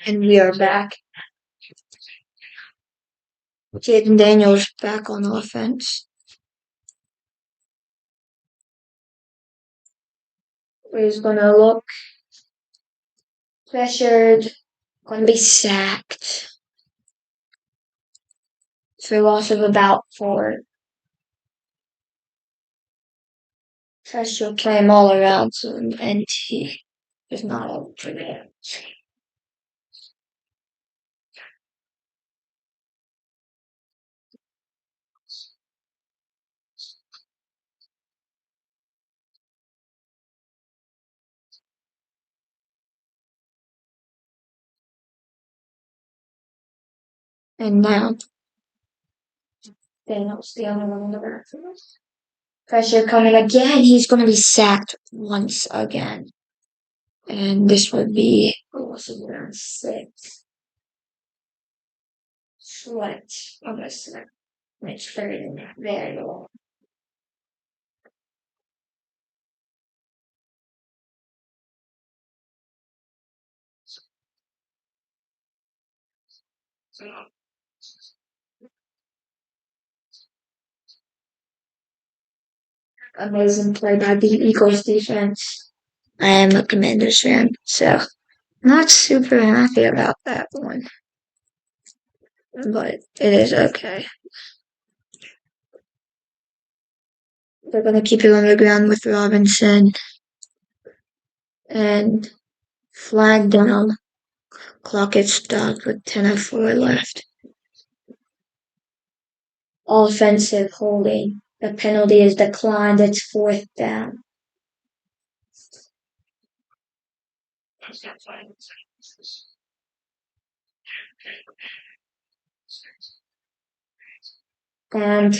And we are back. Jaden Daniels back on offense. He's gonna look pressured, gonna be sacked for a loss of about 4. Pressure play him all around him, and he is not able to that. And now Daniels the only one in the backfield. Pressure coming again. He's going to be sacked once again. And this would be around 6. Sweat. Almost there. It's very long. Amazing play by the Eagles defense. I am a Commanders fan, so not super happy about that one. But it is okay. They're going to keep it on the ground with Robinson and flag down. Clock is stopped with 10:04 left. Offensive holding. The penalty is declined. It's 4th down. And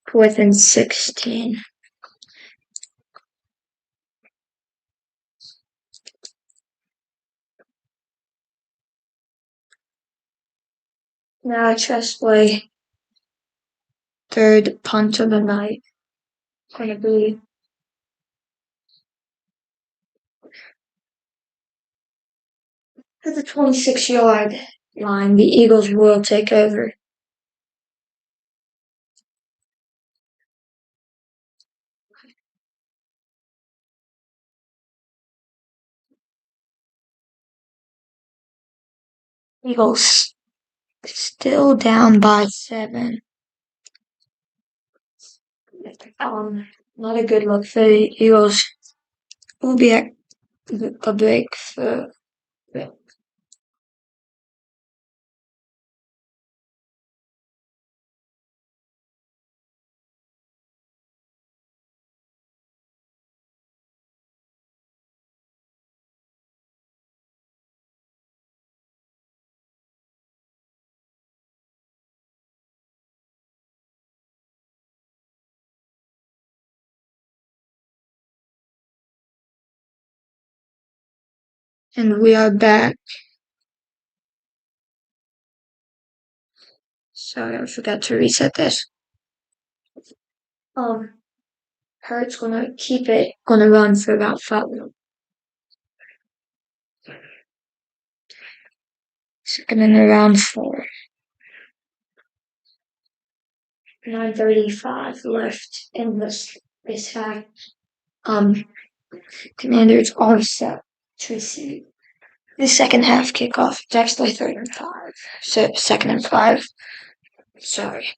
4th and 16. Now chest play. 3rd punt of the night. Going to be at the 26-yard line. The Eagles will take over. Eagles still down by 7. Not a good look for the Eagles. Will be at a break for and we are back. Sorry, I forgot to reset this. Hurt's gonna keep it, gonna run for about 5 minutes. 2nd and around 4. 9:35 left in this half. Commanders are set to receive the second half kickoff. It's actually 3rd and 5. So 2nd and 5. Sorry.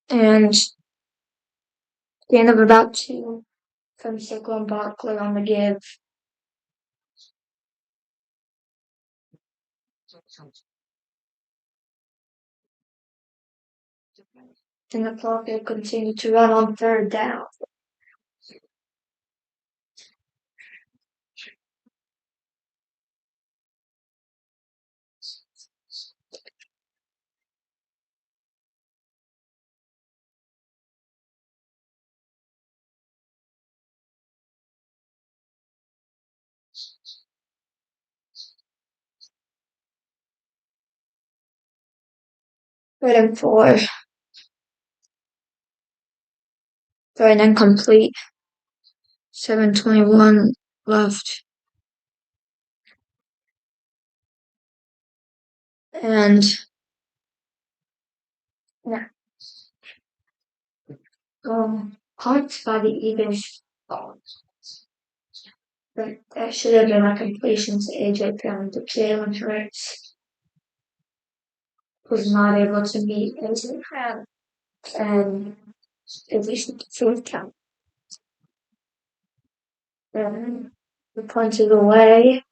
And the end of about 2 from Saquon Barkley on the give. And the clock will continue to run on 3rd down. Waiting for going incomplete. 7:21 left. And yeah, points by the Eagles. But that should have been a completion to AJ Brown, but Jalen Hurts was not able to meet AJ Brown, and at least the fourth count. And the punch is away,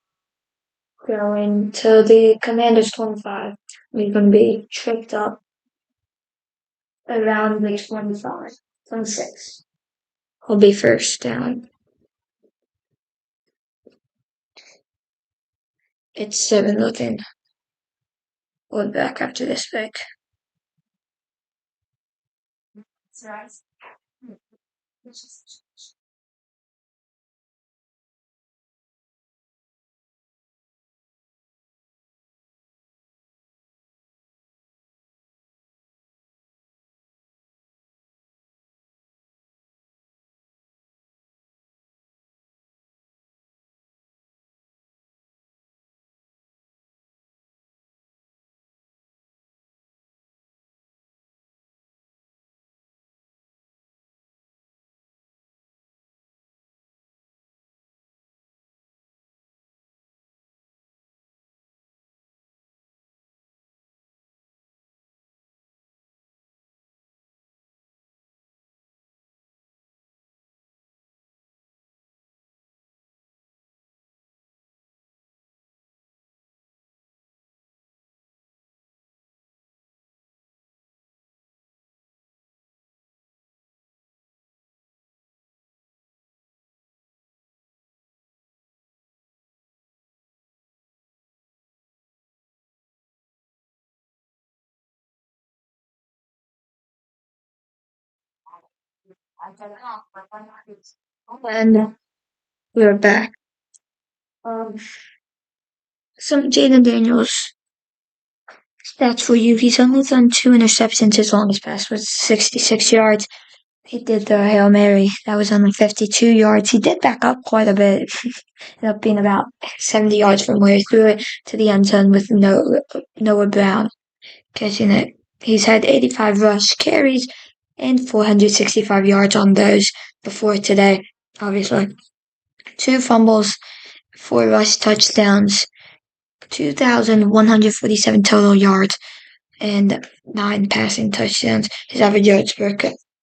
going to the Commanders 25. We're going to be tricked up around the 25, 26. Will be first down. It's 7-0. We'll be back after this pick. And we're back. Um, some Jaden Daniels stats for you. He's only thrown 2 interceptions. His longest pass was 66 yards. He did the Hail Mary. That was only 52 yards. He did back up quite a bit. Ended up being about 70 yards from where he threw it to the end zone with Noah Brown catching it. He's had 85 rush carries and 465 yards on those before today, obviously. 2 fumbles, 4 rush touchdowns, 2,147 total yards, and 9 passing touchdowns. His average yards per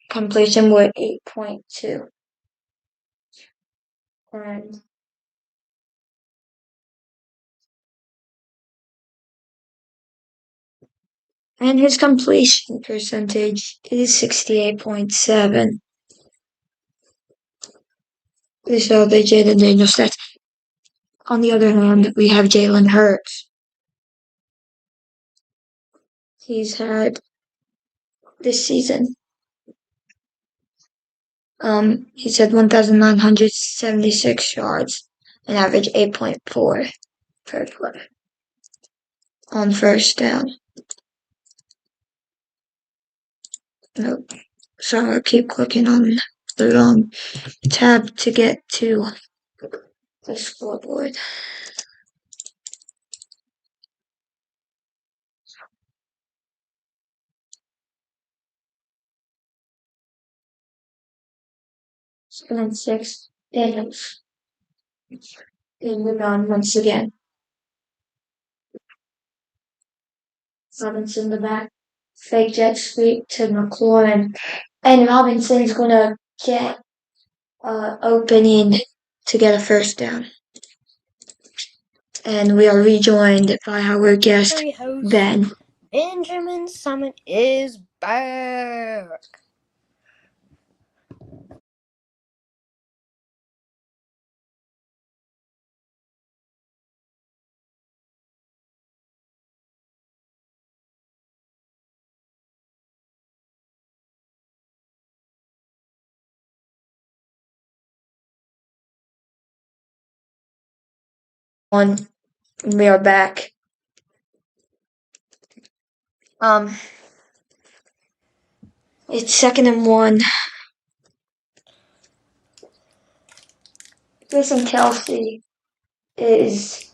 completion were 8.2. And his completion percentage is 68.7. These are the Jaden Daniels stats. On the other hand, we have Jalen Hurts. He's had this season, he's had 1,976 yards, an average 8.4 per play on first down. Nope. So I'll keep clicking on the wrong tab to get to the scoreboard. And 6, Daniels. In the run once again. Robinson in the back. Fake jet sweep to McLaurin. And Robinson's gonna get opening to get a first down. And we are rejoined by our guest, Ben. Benjamin Summit is back. We are back. It's 2nd and 1. Jason Kelsey is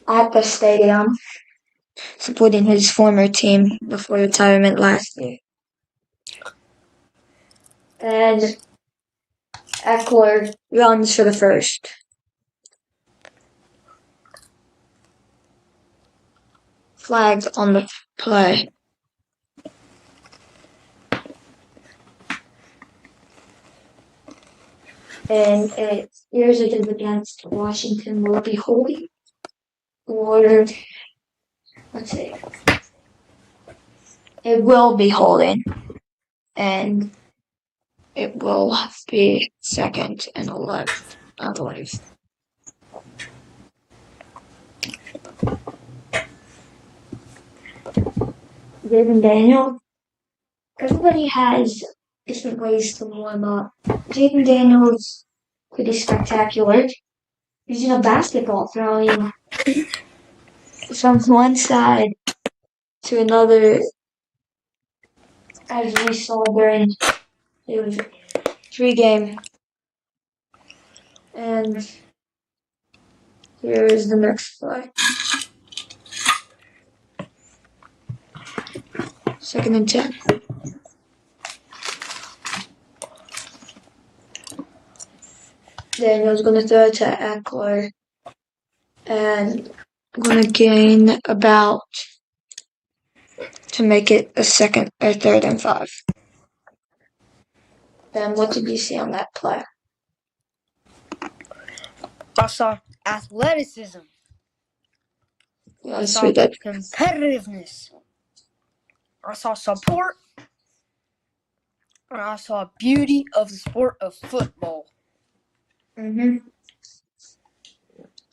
at the stadium supporting his former team before retirement last year. And Eckler runs for the first. Flags on the play. And it appears it is against Washington. Will it be holding? Or, let's see. It will be holding. And it will be 2nd and 11, I believe. Jaden Daniel. Everybody has different ways to warm up. Jaden Daniel's pretty spectacular. Using a basketball, throwing from one side to another, as we saw during the pregame. And here is the next play. 2nd and 10. Daniel's going to throw it to Eckler. And going to gain about to make it a 3rd and 5. Ben, what did you see on that play? I saw athleticism. Yes, I we saw did. competitiveness. I saw support. And I saw beauty of the sport of football. 3rd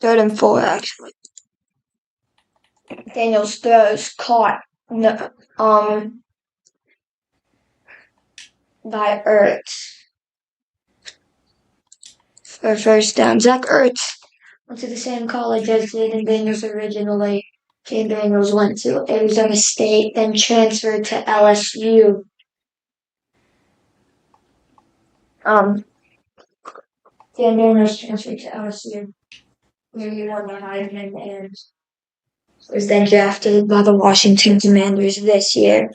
and 4, actually. Daniel's throws caught by Ertz for first down. Zach Ertz went to the same college as Jaden Daniels originally. Jaden Daniels went to Arizona State, then transferred to LSU. Jaden Daniels transferred to LSU, where he won the Heisman and was then drafted by the Washington Commanders this year.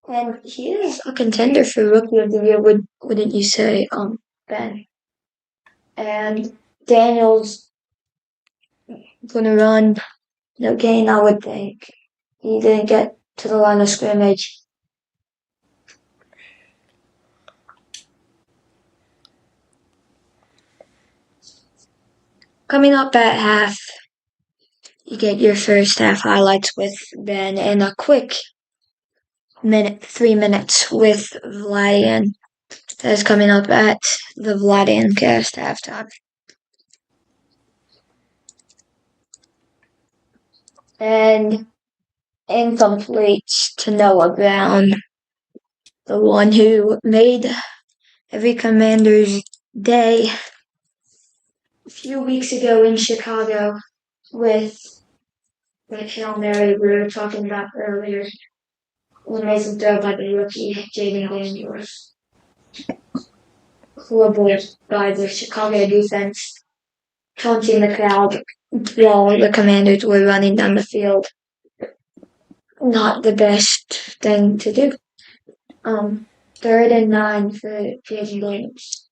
And he is a contender for Rookie of the Year, wouldn't you say, Ben? And Daniels gonna run no gain, I would think. He didn't get to the line of scrimmage. Coming up at half, you get your first half highlights with Ben and a quick 3 minutes with Vladian. That's coming up at the Vladian-Cast halftime. And incomplete to Noah Brown, the one who made every Commander's day a few weeks ago in Chicago with that Hail Mary we were talking about earlier. An amazing throw by the rookie, Jaden Daniels. Avoided by the Chicago defense, taunting the crowd while the Commanders were running down the field. Not the best thing to do. 3rd and 9 for Jaden Daniels.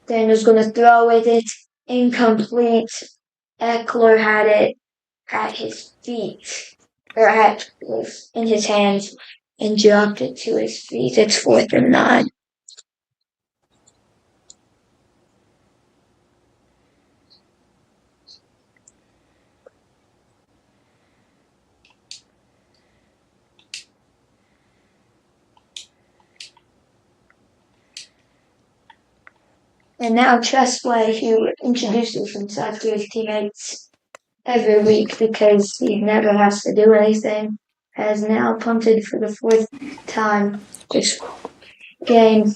Daniels going to throw with it. Incomplete. Eckler had it at his feet, or in his hands, and dropped it to his feet. It's 4th and 9. And now Tressway, who introduces himself to his teammates every week because he never has to do anything, has now punted for the 4th time this game.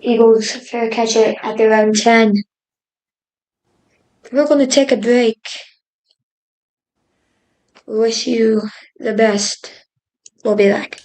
Eagles fair catch it at their own 10. We're going to take a break. Wish you the best. We'll be back.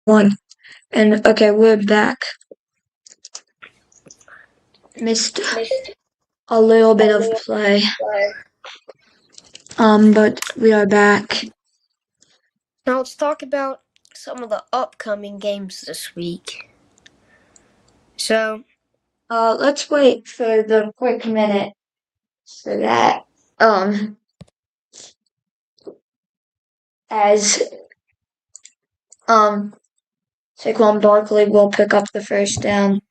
One. And okay, we're back. Missed a little bit of play. But we are back. Now let's talk about some of the upcoming games this week. So, let's wait for the quick minute for that. As Saquon Barkley will pick up the first down.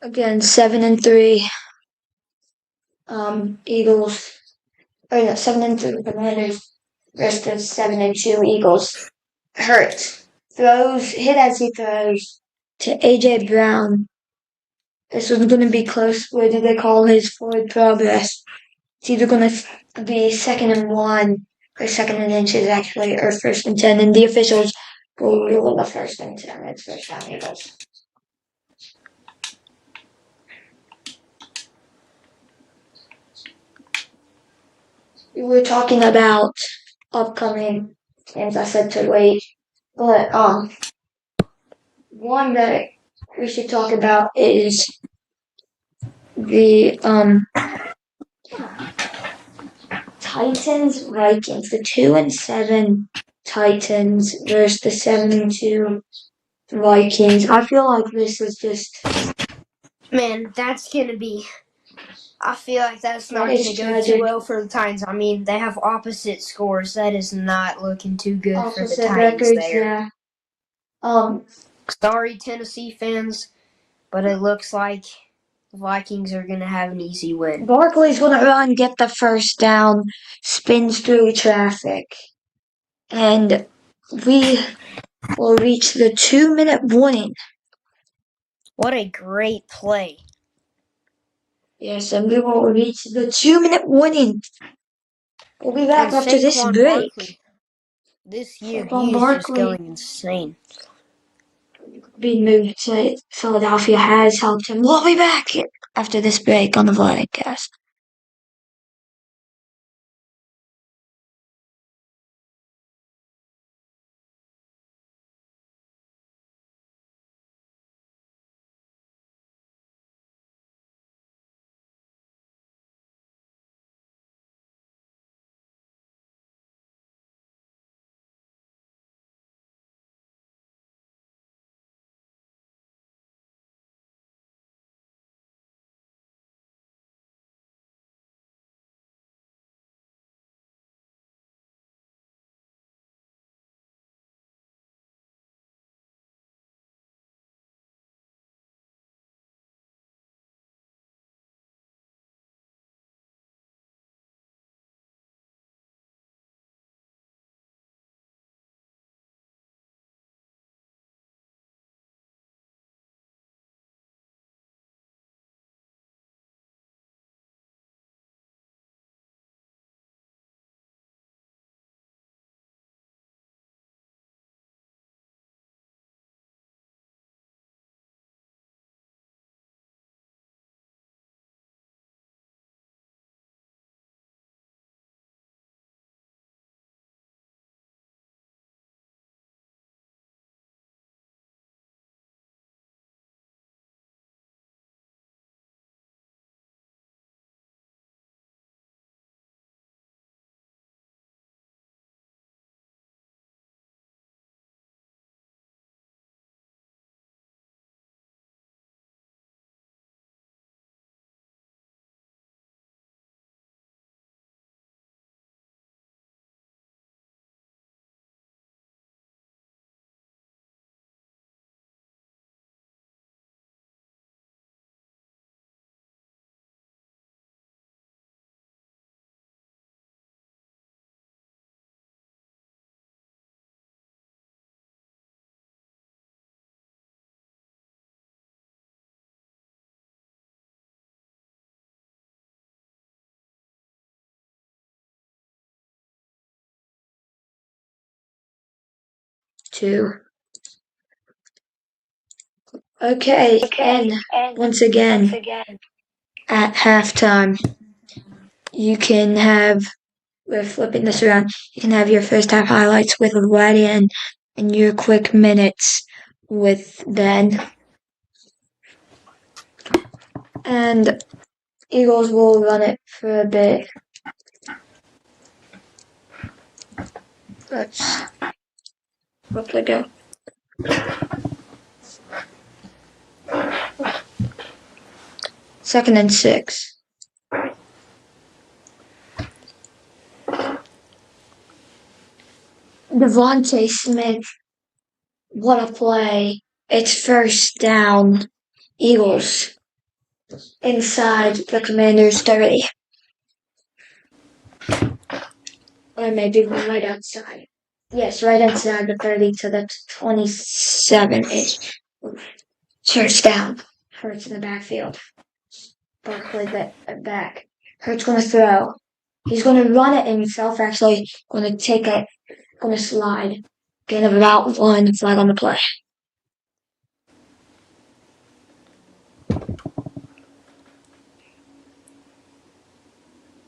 Again, 7-3. Eagles. Oh yeah, 7-3 Commanders versus 7-2 Eagles. Hurts throws hit as he throws to AJ Brown. This one's going to be close. What do they call his forward progress? It's either going to be 2nd-1 or 2nd-inches actually, or 1st-10, and the officials will rule the 1st-10. It's first down Eagles. We were talking about upcoming games. I said to wait, but one that we should talk about is the Titans Vikings, the 2-7 Titans versus the 7-2 Vikings. I feel like this is just that's gonna be. I feel like that's not it's gonna go tragic. too well for the Titans. I mean, they have opposite scores. That is not looking too good for the Opposite Titans records, there. yeah. Sorry, Tennessee fans, but it looks like the Vikings are going to have an easy win. Barkley's going to run, get the first down, spins through traffic, and we will reach the 2-minute warning. What a great play. Yes, and we will reach the 2-minute warning. We'll be back after this Saquon break. Barkley, this year, Saquon he is just Barkley going insane. being moved to Philadelphia has helped him. We'll be back after this break on the Vladian-Cast. Two. Okay, and once again, at halftime, you can have, we're flipping this around, you can have your first half highlights with Vladian and your quick minutes with Ben. And Eagles will run it for a bit. Let's quickly go. Second and 6. Devontae Smith, what a play. It's first down. Eagles inside the Commander's 30. Or maybe right outside. Yes, right inside the 30 to the 27-ish. First down. Hurts in the backfield. Barkley back. Hurts going to throw. He's going to run it himself, actually. Going to take it. Going to slide. Gain of about 1. Flag on the play.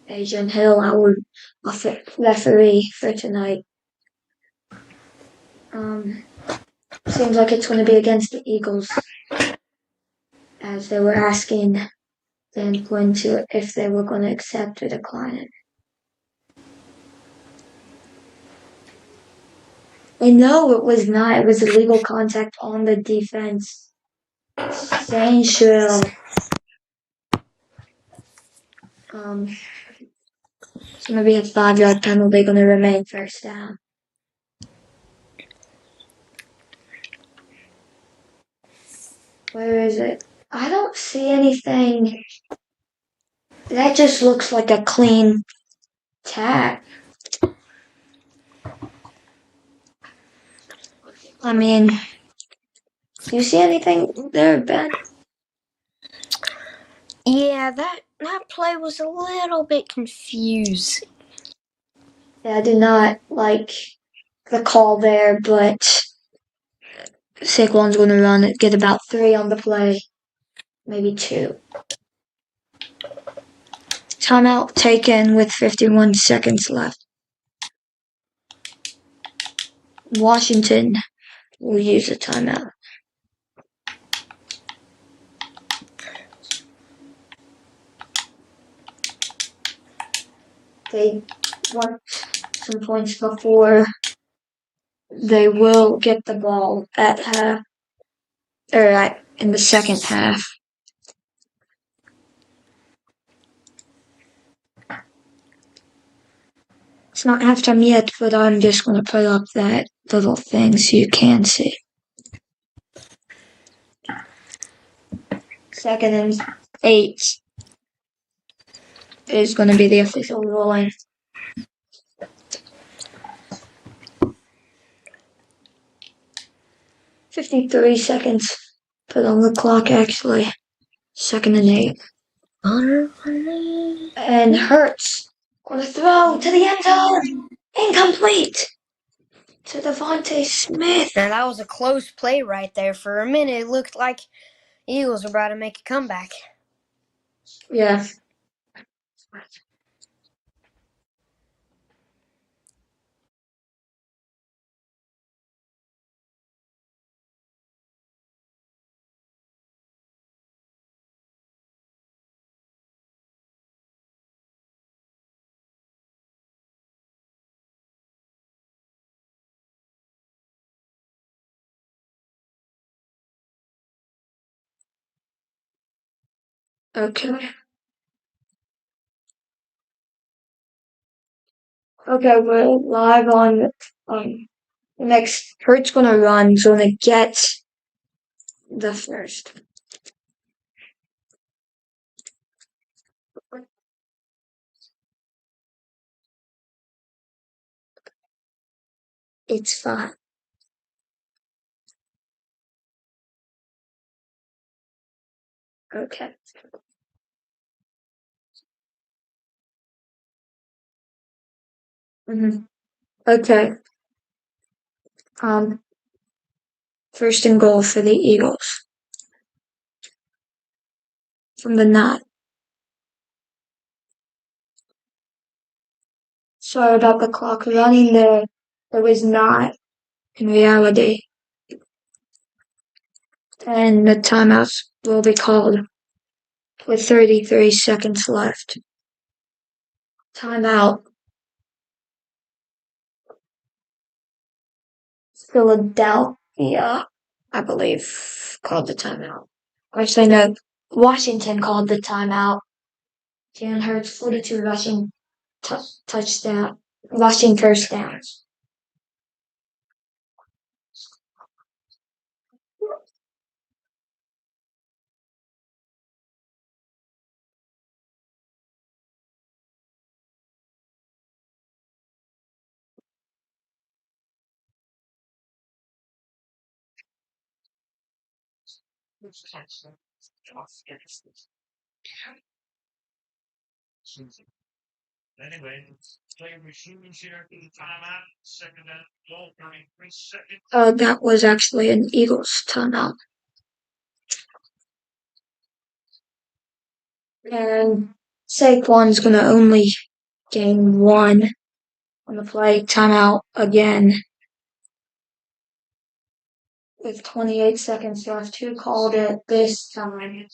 Adrian Hill, our referee for tonight. Seems like it's going to be against the Eagles, as they were asking the endpoint to if they were going to accept or decline it. And no, it was not. It was illegal contact on the defense. Saying shrill. It's going to be a 5-yard penalty, going to remain first down. Where is it? I don't see anything. That just looks like a clean tag. I mean, do you see anything there, Ben? Yeah, that play was a little bit confusing. Yeah, I do not like the call there, but Saquon's going to run it, get about 3 on the play, maybe 2. Timeout taken with 51 seconds left. Washington will use a timeout. They want some points before they will get the ball at half, or in the second half. It's not halftime yet, but I'm just going to put up that little thing so you can see. 2nd and 8 is going to be the official ruling. 53 seconds put on the clock, actually. 2nd and 8. And Hurts going to throw to the end zone. Incomplete to Devontae Smith. Now that was a close play right there. For a minute, it looked like Eagles were about to make a comeback. Yeah. Okay. Okay, we're live on the next. Hurts gonna run. He's gonna get the first. It's fine. Okay. Okay. First and goal for the Eagles from the 9. Sorry about the clock running there. It was not in reality. And the timeouts will be called with 33 seconds left. Timeout. Philadelphia, I believe, called the timeout. Actually, no, Washington called the timeout. Jalen Hurts, 42 rushing touchdown, rushing first downs. That was actually an Eagles timeout. And Saquon's gonna only gain 1 on the play. Timeout again. With 28 seconds left, who called it this time?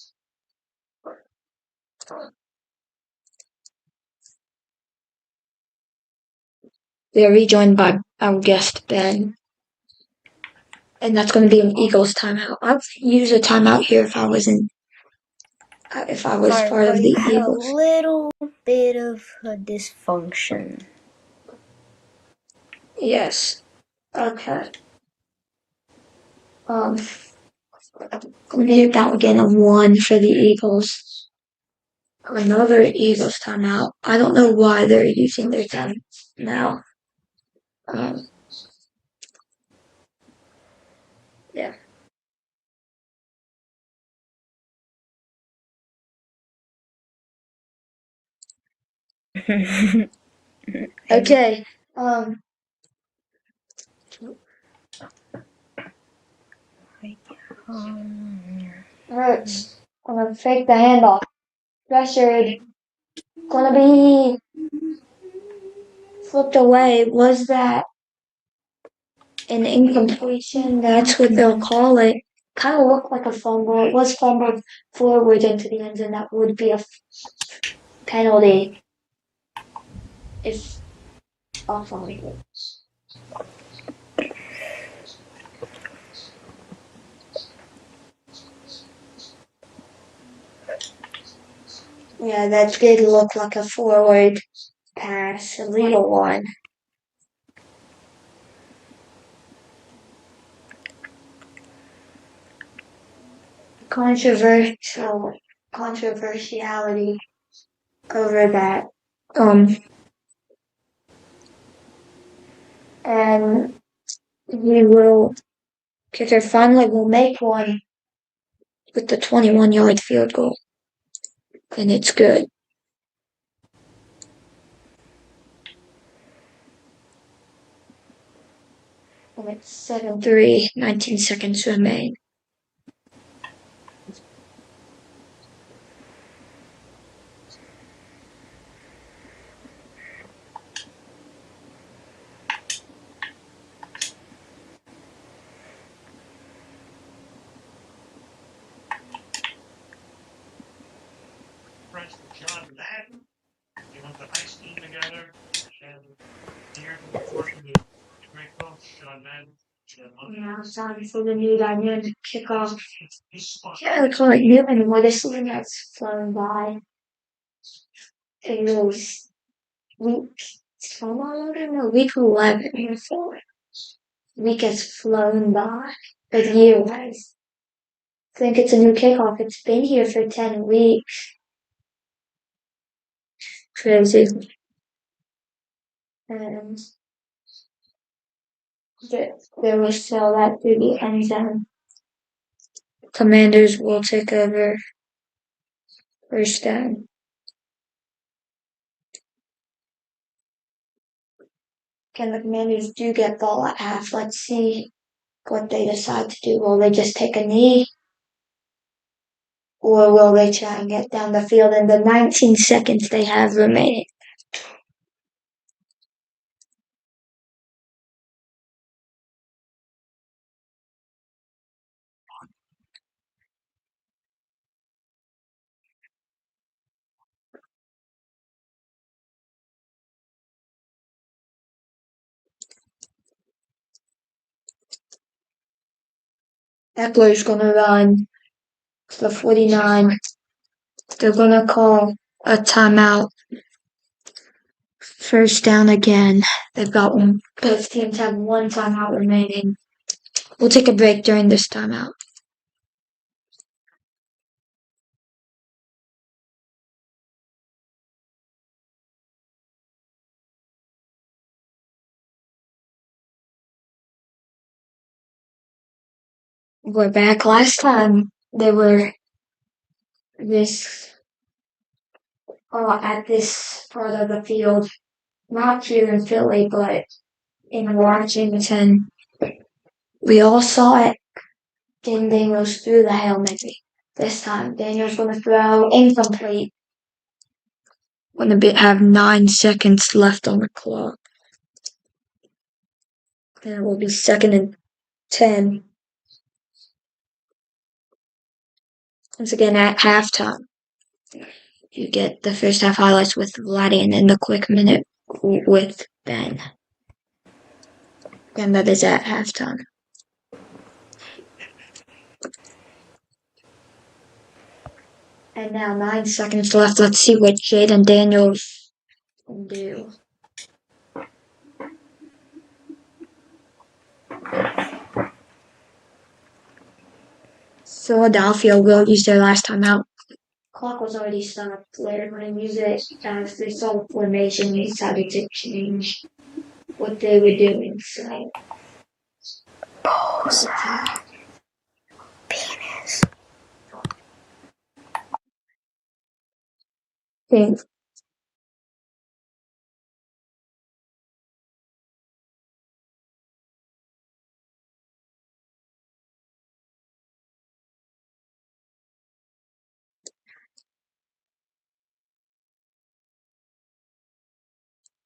They are rejoined by our guest, Ben. And that's going to be an Eagles timeout. I would use a timeout here if I was Sorry, part of the had Eagles. a little bit of a dysfunction. Yes. Okay. Maybe that would get a 1 for the Eagles. Another Eagles timeout. I don't know why they're using their time now. Yeah. Okay. Hurts. I'm gonna fake the handoff. Pressured. Gonna be flipped away. Was that an incompletion? That's what they'll call it. Kind of looked like a fumble. It was fumbled forward into the end zone. That would be a penalty if off on it. Yeah, that did look like a forward pass, a legal one. Controversiality over that. And kicker finally will make one with the 21-yard field goal. And it's good. And it's 7-3, 19 seconds remain. John Madden, they went to high school together, and here working with a great coach, John Madden. Yeah, I'm sorry for the new dynamic kickoff. Yeah, I can't new anymore. This season has flown by. It was I don't know, week 11 or so. Week has flown by. But year has. I think it's a new kickoff. It's been here for 10 weeks. Crazy. And there was still that through the end zone. Commanders will take over first down. Can the Commanders do get ball at half? Let's see what they decide to do. Will they just take a knee? Or will they try and get down the field in the 19 seconds they have remaining? Eckler's gonna run to the 49. They're gonna call a timeout. First down again. They've got one. Both teams have one timeout remaining. We'll take a break during this timeout. We're back. Last time they were at this part of the field, not here in Philly, but in Washington. We all saw it. Then Daniels threw the Hail Mary. This time, Daniels going to throw incomplete. When the have 9 seconds left on the clock. And it will be 2nd and 10. Once again, at halftime, you get the first half highlights with Vladian and the quick minute with Ben. And that is at halftime. And now 9 seconds left. Let's see what Jaden Daniels can do. Philadelphia will use their last timeout. Clock was already stopped. They're going to use it as they saw the formation. They decided to change what they were doing. So, Penis. think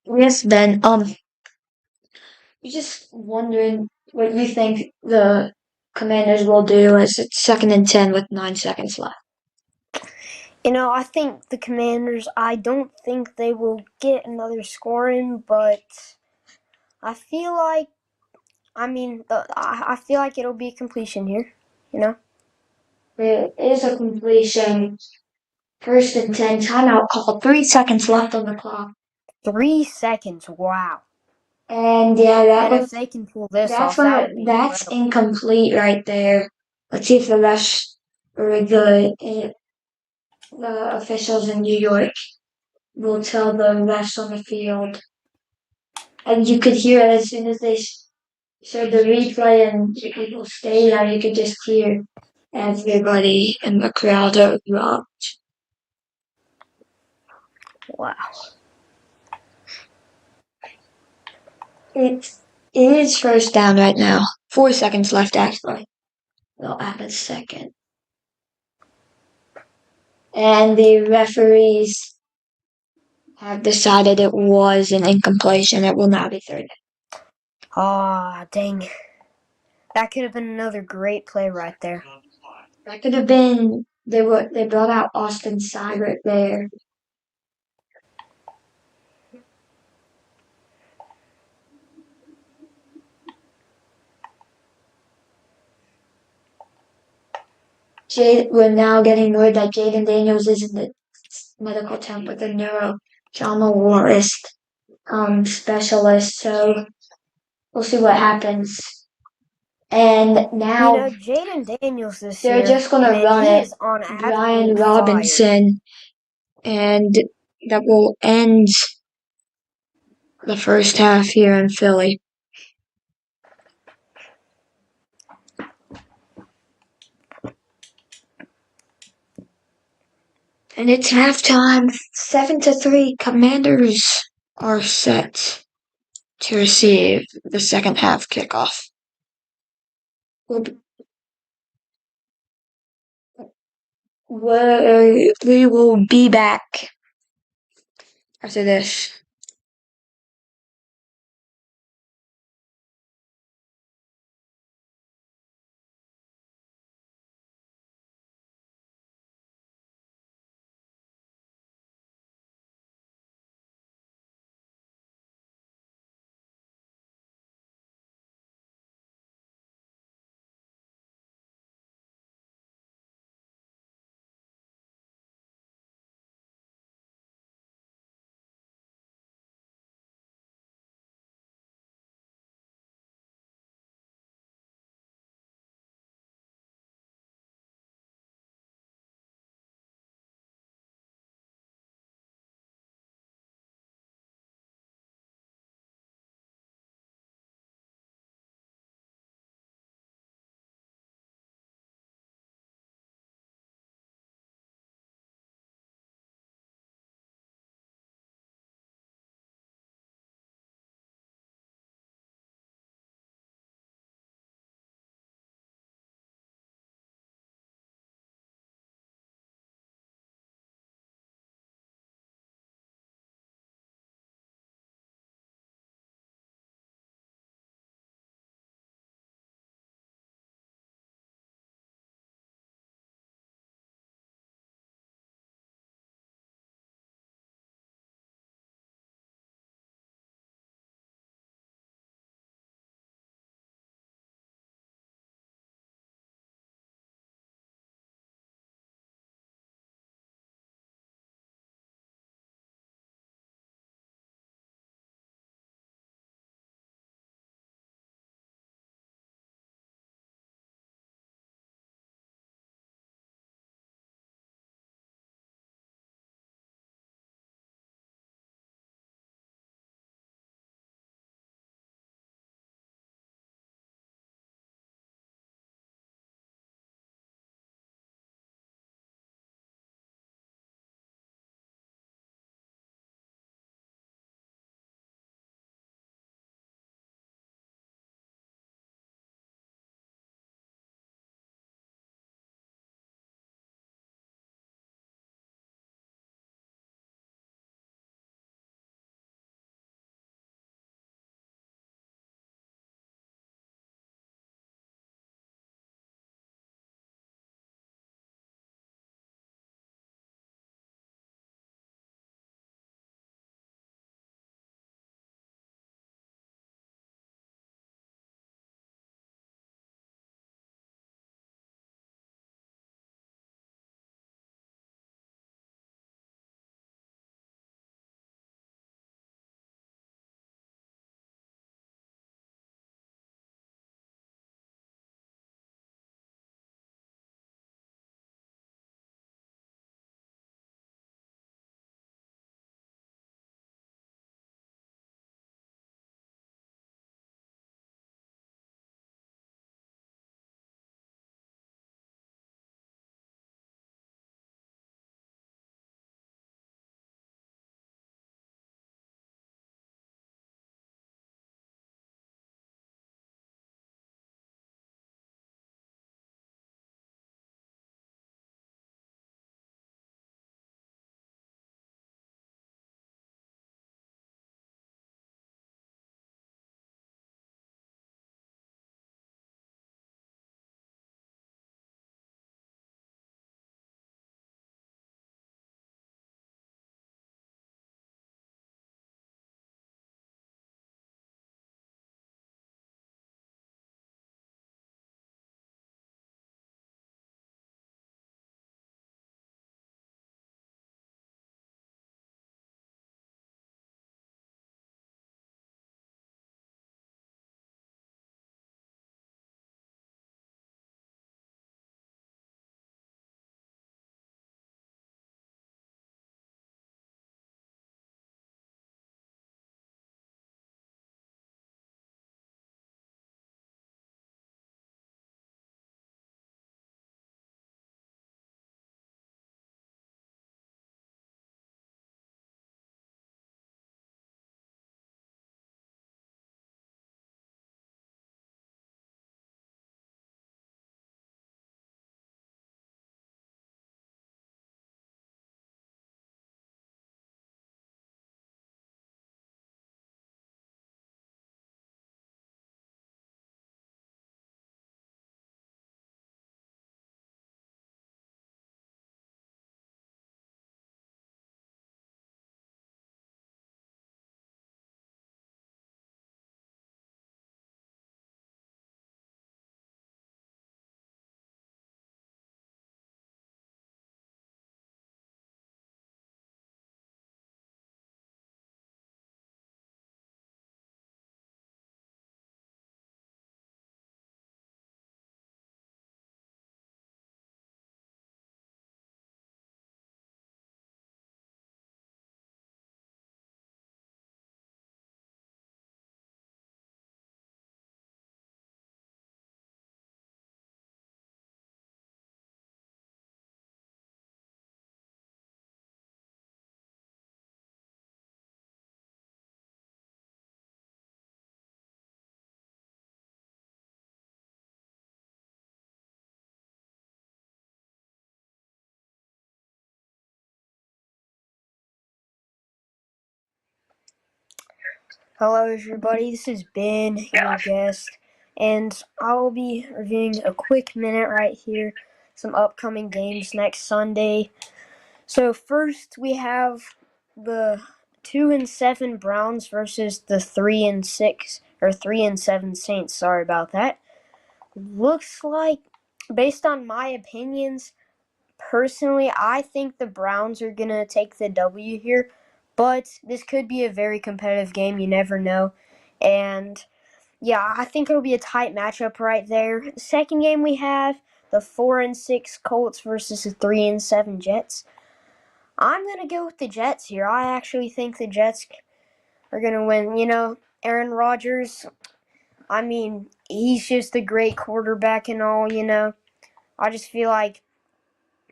yes, Ben. You're just wondering what you think the Commanders will do as it's 2nd and 10 with 9 seconds left. I think the Commanders, I don't think they will get another scoring, but I feel like, I feel like it'll be a completion here, There is a completion. 1st and 10, timeout called. 3 seconds left on the clock. 3 seconds, wow. And yeah, And if they can pull this off, that would be that's incredible. incomplete right there. Let's see if the rest or the officials in New York will tell the refs on the field. And you could hear it as soon as they showed the replay and the people stayed there. You could just hear everybody in the crowd erupt. Wow. It is 1st down right now. 4 seconds left, actually. They'll add a second. And the referees have decided it was an incompletion. It will now be 3rd. Ah, dang. That could have been another great play right there. That could have been. They brought out Austin Seibert there. We're now getting word that Jaden Daniels is in the medical tent with a neurotrauma warist specialist. So we'll see what happens. And now Jaden Daniels this they're year, just gonna man, run he it. is on Brian absolute fire. Robinson, and that will end the first half here in Philly. And it's halftime. 7-3. Commanders are set to receive the second half kickoff. We will be back after this. Hello, everybody. This is Ben, your guest, and I will be reviewing a quick minute right here. Some upcoming games next Sunday. So first, we have the 2-7 Browns versus the 3-7 Saints. Sorry about that. Looks like, based on my opinions, personally, I think the Browns are gonna take the W here. But this could be a very competitive game. You never know. And yeah, I think it'll be a tight matchup right there. The second game we have the 4-6 Colts versus the 3-7 Jets. I'm gonna go with the Jets here. I actually think the Jets are gonna win. Aaron Rodgers. I mean, he's just a great quarterback and all. I just feel like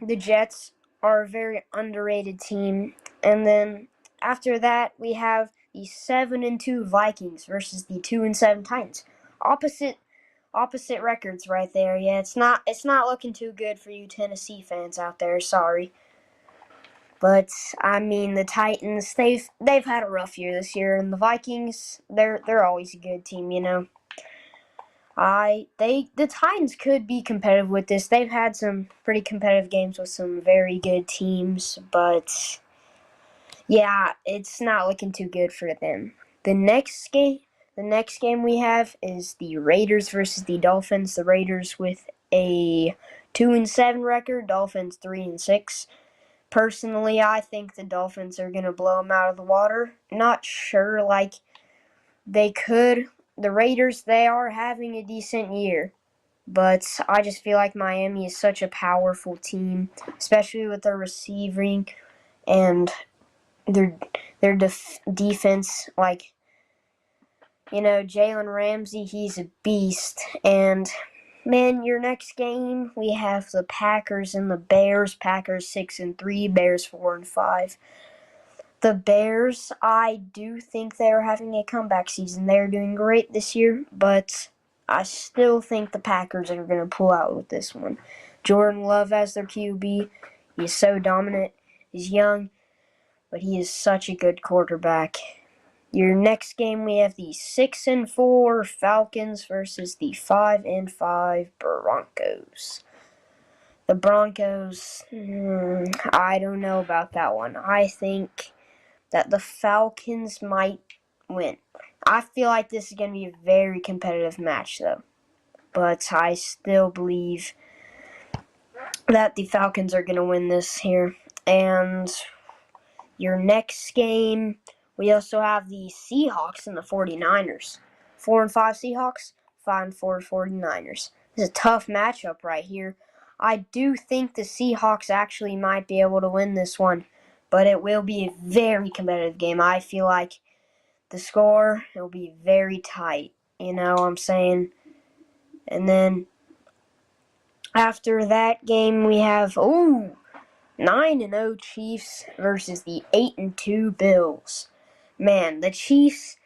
the Jets are a very underrated team. And then after that, we have the 7-2 Vikings versus the 2-7 Titans. Opposite records right there. Yeah, it's not looking too good for you Tennessee fans out there. Sorry. But I mean, the Titans, they've had a rough year this year, and the Vikings, they're always a good team. The Titans could be competitive with this. They've had some pretty competitive games with some very good teams, but yeah, it's not looking too good for them. The next game we have is the Raiders versus the Dolphins. The Raiders with a 2-7 record, Dolphins 3-6. Personally, I think the Dolphins are going to blow them out of the water. Not sure, they could. The Raiders, they are having a decent year. But I just feel like Miami is such a powerful team, especially with their receiving and their defense. Jalen Ramsey, he's a beast. And man, your next game, we have the Packers and the Bears. Packers 6-3, Bears 4-5. The Bears, I do think they're having a comeback season. They're doing great this year, but I still think the Packers are going to pull out with this one. Jordan Love as their QB. He's so dominant. He's young, but he is such a good quarterback. Your next game, we have the 6-4 Falcons versus the 5-5 Broncos. The Broncos, I don't know about that one. I think that the Falcons might win. I feel like this is going to be a very competitive match, though. But I still believe that the Falcons are going to win this here. And your next game, we also have the Seahawks and the 49ers. 4-5 Seahawks, 5-4 49ers. This is a tough matchup right here. I do think the Seahawks actually might be able to win this one, but it will be a very competitive game. I feel like the score will be very tight. You know what I'm saying? And then after that game, we have 9-0 Chiefs versus the 8-2 Bills. Man, the Chiefs,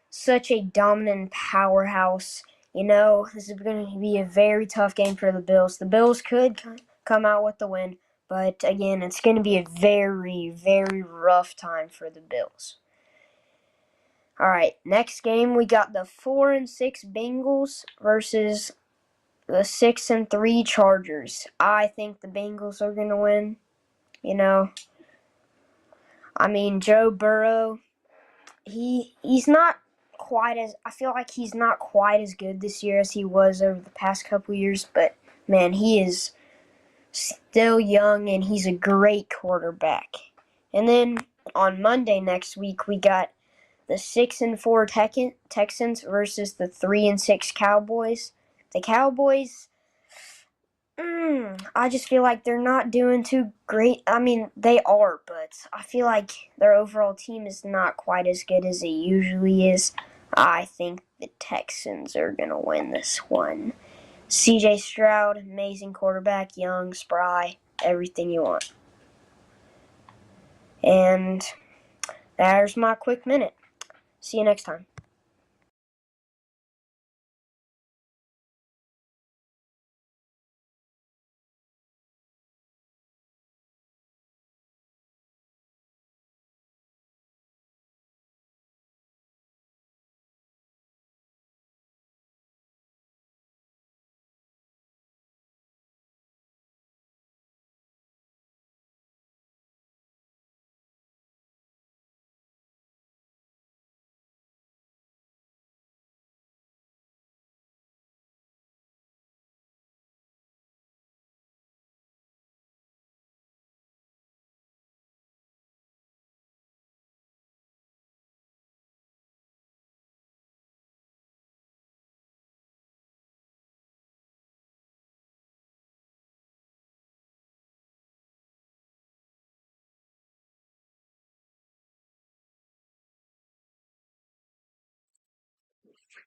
such a dominant powerhouse. This is going to be a very tough game for the Bills. The Bills could come out with the win, but again, it's going to be a very, very rough time for the Bills. All right, next game, we got the 4-6 Bengals versus the 6-3 Chargers. I think the Bengals are going to win. Joe Burrow, he's not quite as, I feel like he's not quite as good this year as he was over the past couple years, but man, he is still young and he's a great quarterback. And then on Monday next week, we got the 6-4 Texans versus the 3-6 Cowboys. The Cowboys, I just feel like they're not doing too great. I mean, they are, but I feel like their overall team is not quite as good as it usually is. I think the Texans are going to win this one. CJ Stroud, amazing quarterback, young, spry, everything you want. And there's my quick minute. See you next time.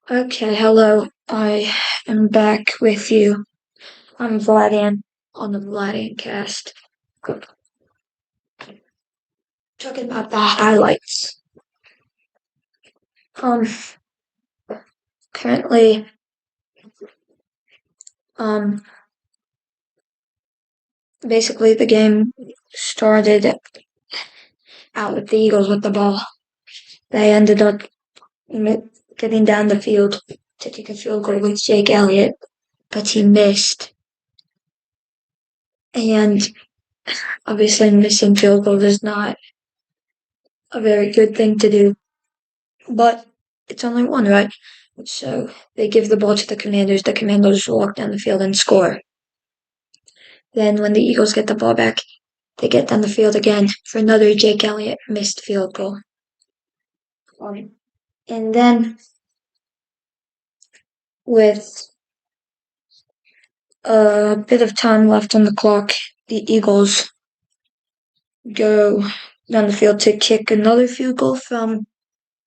Okay, hello. I am back with you. I'm Vladian on the Vladian-Cast. Talking about the highlights. Um, currently, um, basically the game started out with the Eagles with the ball. They ended up getting down the field to kick a field goal with Jake Elliott, but he missed. And obviously missing field goals is not a very good thing to do, but it's only one, right? So they give the ball to the Commanders walk down the field and score. Then when the Eagles get the ball back, they get down the field again for another Jake Elliott missed field goal. And then with a bit of time left on the clock, the Eagles go down the field to kick another field goal from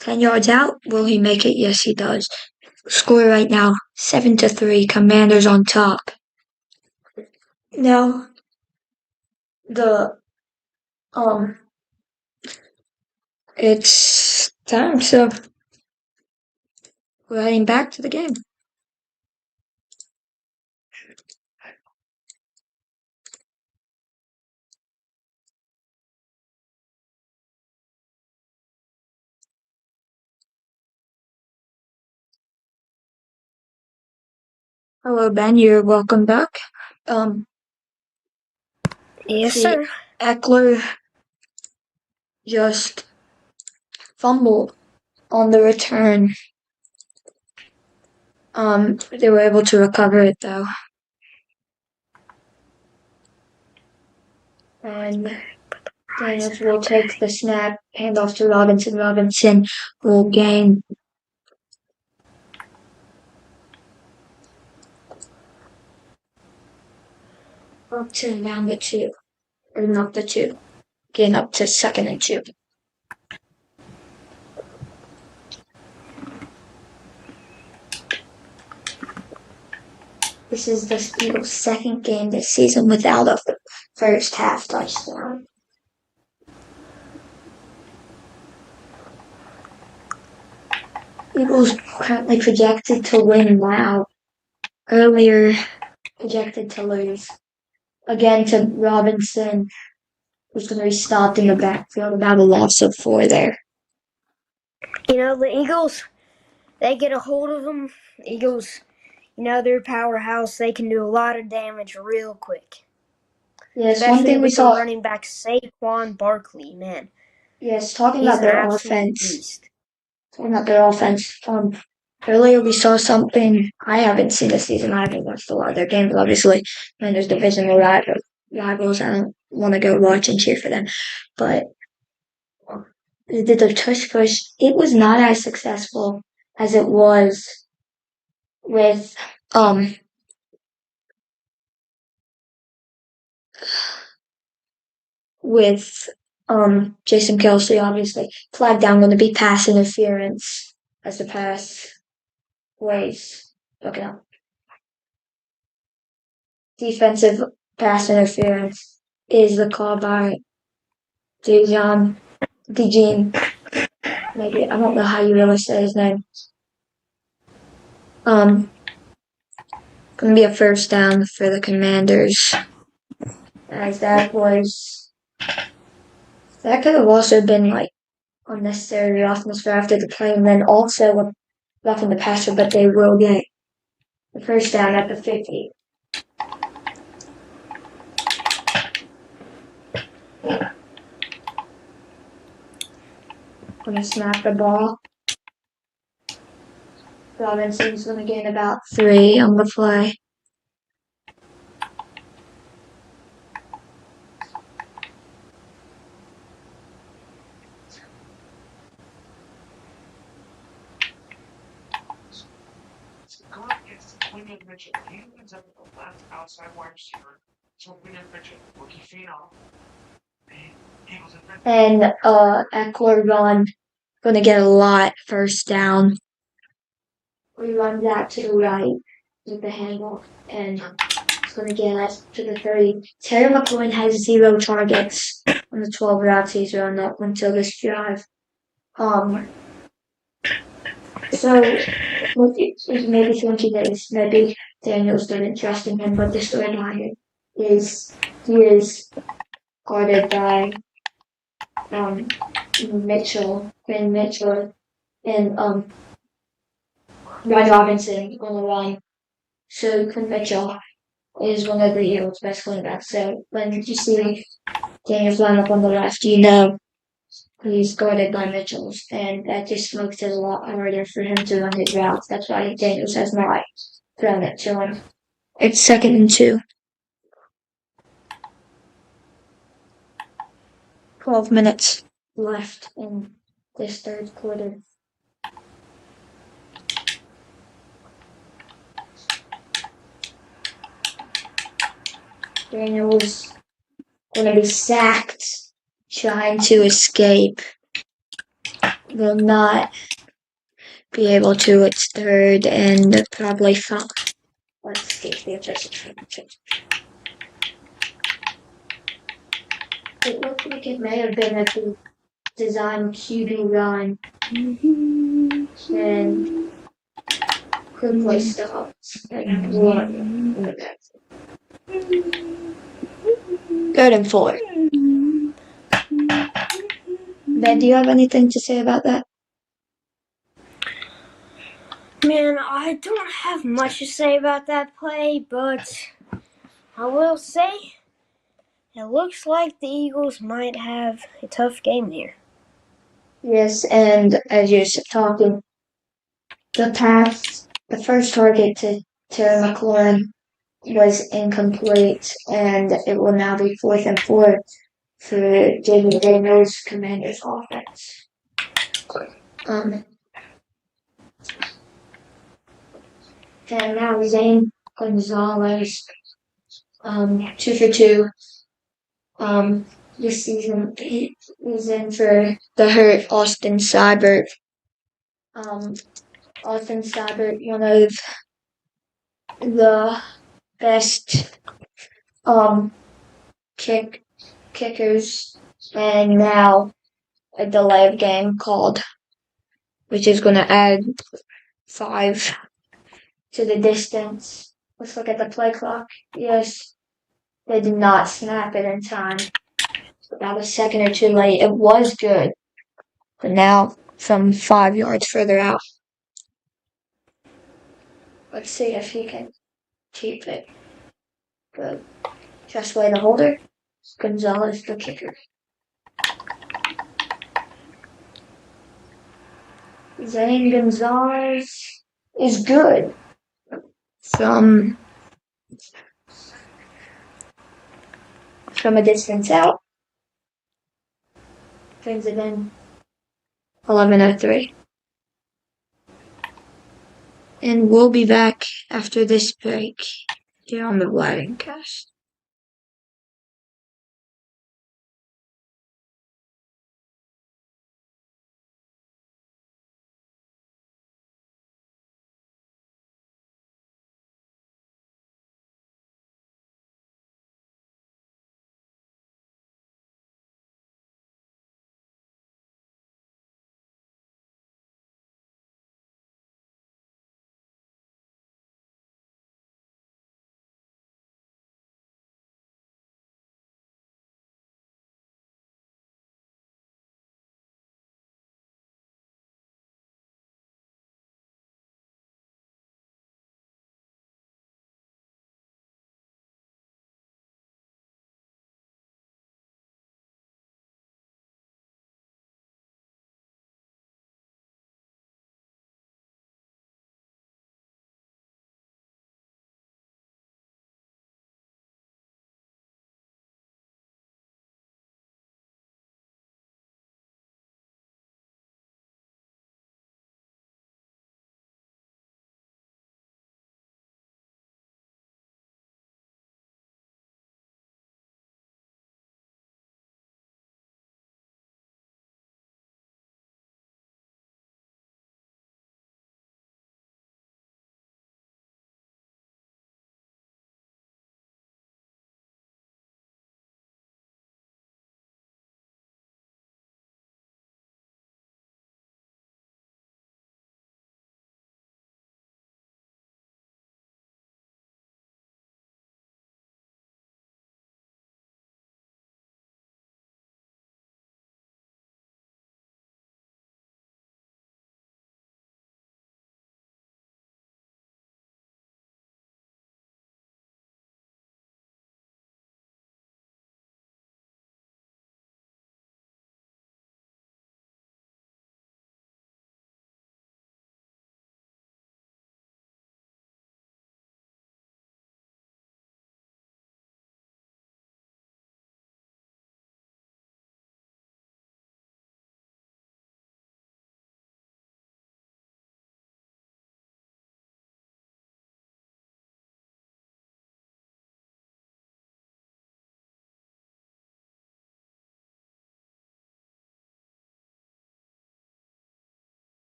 10 yards out. Will he make it? Yes, he does. Score right now, 7-3, Commanders on top. Now, the, it's time, so we're heading back to the game. Hello, Ben, you're welcome back. Yes, see, sir. Eckler just fumbled on the return. They were able to recover it though. And Daniels will take the snap, hand off to Robinson. Robinson will gain up to round the 2, or not the 2, gain up to 2nd and 2. This is the Eagles' second game this season without a first half touchdown. Eagles currently projected to win now. Earlier projected to lose. Again to Robinson, who's going to be stopped in the backfield, about a loss of 4 there. The Eagles, they get a hold of them. Eagles, they're a powerhouse. They can do a lot of damage real quick. Yes, Especially one thing we with saw. the running back Saquon Barkley, man. Yes, talking He's about an their absolute offense. beast. Talking about their offense. Earlier we saw something I haven't seen this season. I haven't watched a lot of their games, obviously. And there's divisional rivals. I don't want to go watch and cheer for them. But they did the tush push. It was not as successful as it was with with Jason Kelsey, obviously. Flag down, going to be pass interference as the pass was looking up. Defensive pass interference is the call by Dejan, maybe, I don't know how you really say his name. Gonna be a first down for the Commanders, as that could have also been like unnecessary roughness after the play, and then also roughing the passer, but they will get the first down at the 50. Gonna snap the ball. Robinson's gonna gain about 3 on the play. William Mitchell, he ends up at the left outside wide receiver. So William Mitchell, rookie phenom. And Eckler gonna get a lot first down. We run that to the right with the handball, and it's going to get us to the 30. Terry McLaurin has 0 targets on the 12 routes he's run up until this drive. So maybe 20 days, maybe Daniels didn't trust in him, but the story behind it is he is guarded by Quinn Mitchell, and Brad Robinson on the line. So Quinn Mitchell is one of the Eagles' best cornerbacks. So when you see Daniels line up on the left, you know he's guarded by Mitchell's, and that just makes it a lot harder for him to run his routes. That's why Daniels has not thrown it to him. It's 2nd and 2. 12 minutes left in this third quarter. Daniels going to be sacked trying to escape. Will not be able to. It's 3rd and probably 5. Let's escape the obsession. It looked like it may have been at the design QB run and quickly stopped and one. 3rd and 4. Ben, do you have anything to say about that? Man, I don't have much to say about that play, but I will say it looks like the Eagles might have a tough game here. Yes, and as you're talking, the first target to Terry McLaurin was incomplete, and it will now be 4th and 4 for Jamie Daniels' Commanders offense. And now Zane Gonzalez, 2 for 2. This season he is in for the hurt Austin Seibert. Austin Seibert, one of the best kickers, and now a delay of game called, which is going to add 5 to the distance. Let's look at the play clock. Yes, they did not snap it in time. About a second or two late. It was good, but now from 5 yards further out. Let's see if he can keep it. Good. Just way the holder. Gonzalez the kicker. Zane Gonzalez is good from a distance out. Brings it in 11:03. And we'll be back after this break here on the Vladian-Cast.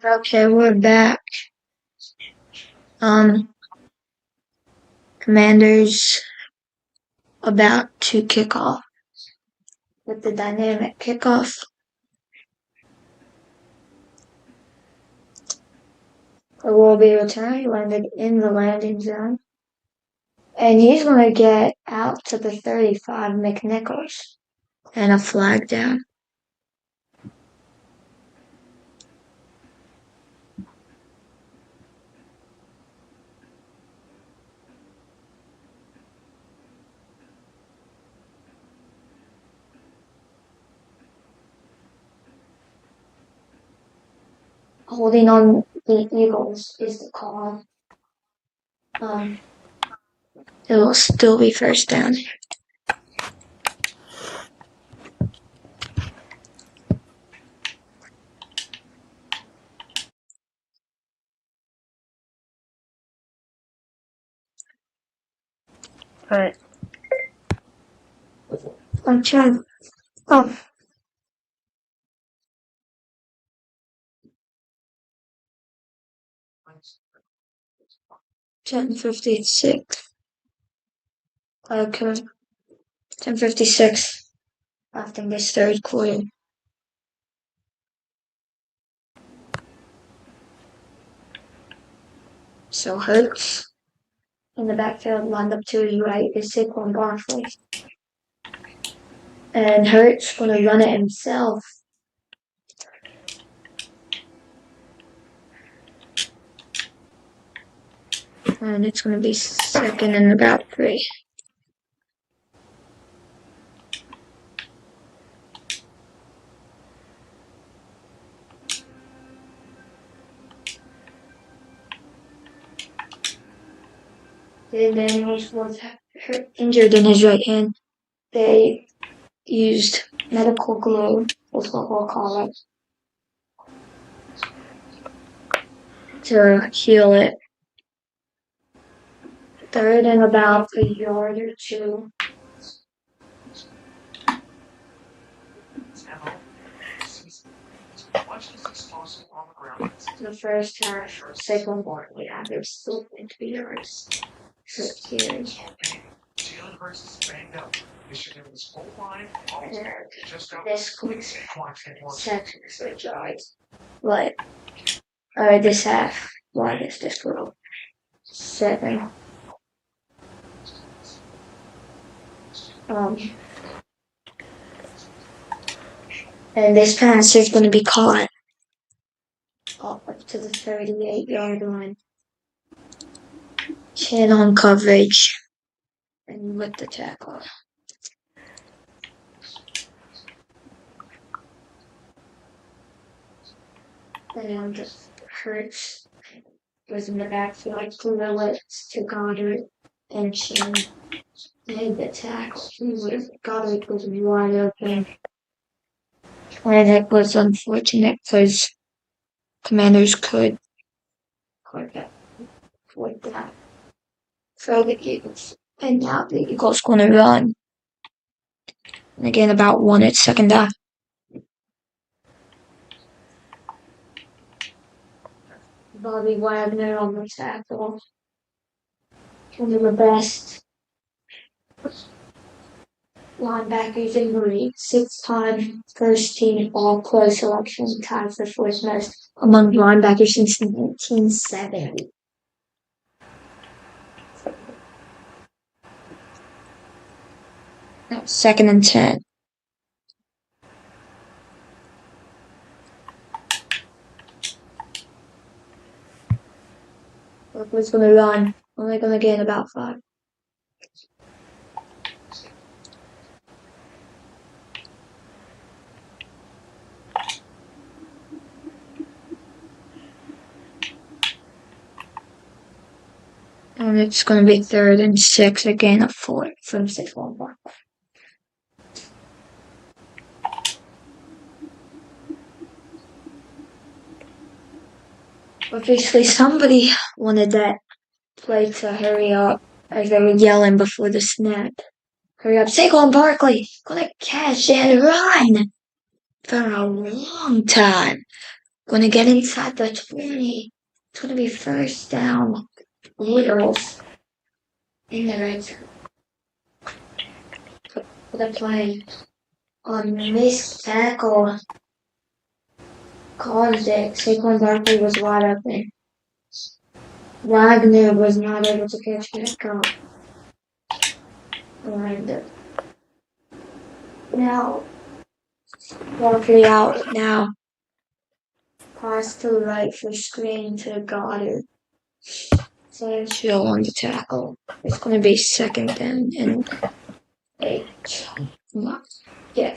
Okay, we're back. Commanders about to kick off with the dynamic kickoff. It will be returned. He landed in the landing zone. And he's going to get out to the 35, McNichols, and a flag down. Holding on the Eagles is the call. It will still be first down. Alright. I'm trying. Oh. $10.56. Okay. 10:56 left in this third quarter. So Hurts in the backfield lined up to his right is Saquon Barkley. And Hurts going to run it himself. And it's going to be second and about 3. Daniels was injured in his right hand. They used medical glue, that's what we'll call it, to heal it. Third and about a yard or 2. The first half, Saquon Barkley averaged still 2 yards per carry. Jalen Hurts is banged up. Michigan was full line. This quick section is the yards. But, this half, why is this little 7? And this pass is going to be caught up to the 38-yard line. Chin on coverage and with the tackle. And Hurts was in the backfield, threw it to Goddard and Chin made the tackle. Goddard was wide open. And it was unfortunate because Commanders could get with that for the Eagles. And now the Eagles going to run. And again, about 1 at second half. Bobby Wagner on the tackle. One of the best linebackers in the league. 6-time first team all pro selection, tied for fourth most among linebackers since 1970. Now, 2nd and 10. Brooklyn's going to run. Only going to gain about 5. And it's going to be 3rd and 6, a gain of 4 from Saquon Barkley. Obviously, somebody wanted that play to hurry up as they were yelling before the snap. Hurry up, Saquon Barkley, gonna catch and run for a long time. Gonna get inside the 20. It's gonna be first down. Eagles in the red zone. For the play on missed tackle caused it. Saquon Barkley was wide open. Wagner was not able to catch back up. And now Barkley out now. Pass to the right for screen to Goddard. Sancho on the tackle. It's going to be second down and 8. Yeah.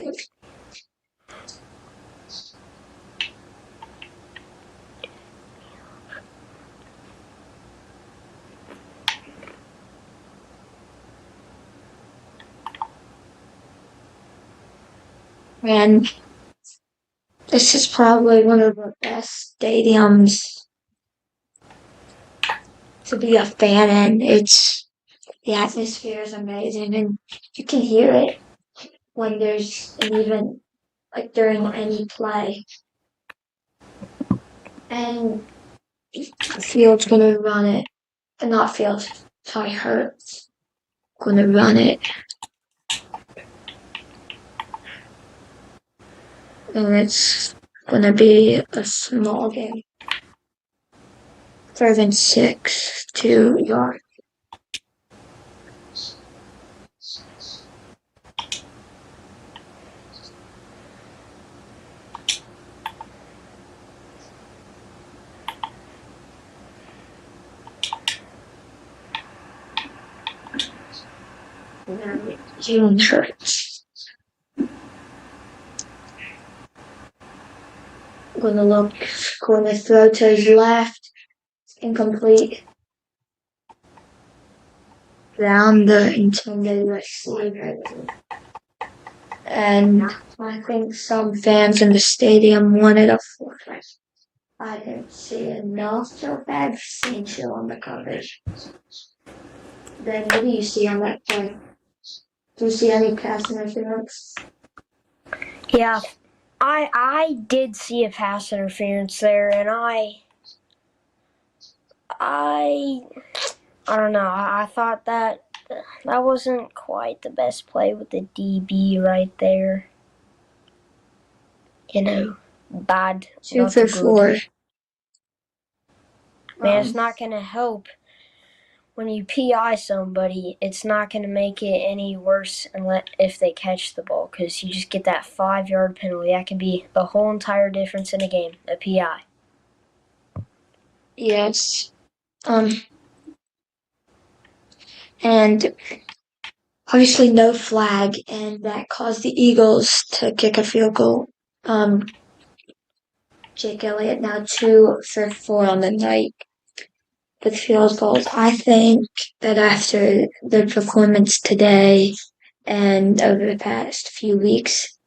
And this is probably one of the best stadiums to be a fan in. The atmosphere is amazing, and you can hear it when there's an even like during any play. And Field's gonna run it. Not Field, sorry, Hurts gonna run it. And it's gonna be a small game. 3rd and 6, 2 yards. Jalen Hurts. Gonna throw to his left. Incomplete. Down the intended receiver. And I think some fans in the stadium wanted a forfeit. I didn't see enough so bad Sancho on the coverage. Then what do you see on that play? Do you see any pass interference? Yeah, I did see a pass interference there, and I don't know. I thought that wasn't quite the best play with the DB right there. You know, bad. 2 for 4. Man, it's not going to help. When you PI somebody, it's not going to make it any worse if they catch the ball, because you just get that 5-yard penalty. That can be the whole entire difference in a game, a PI. Yes. And obviously no flag, and that caused the Eagles to kick a field goal. Jake Elliott now 2 for 4 on the night with field goals. I think that after their performance today and over the past few weeks,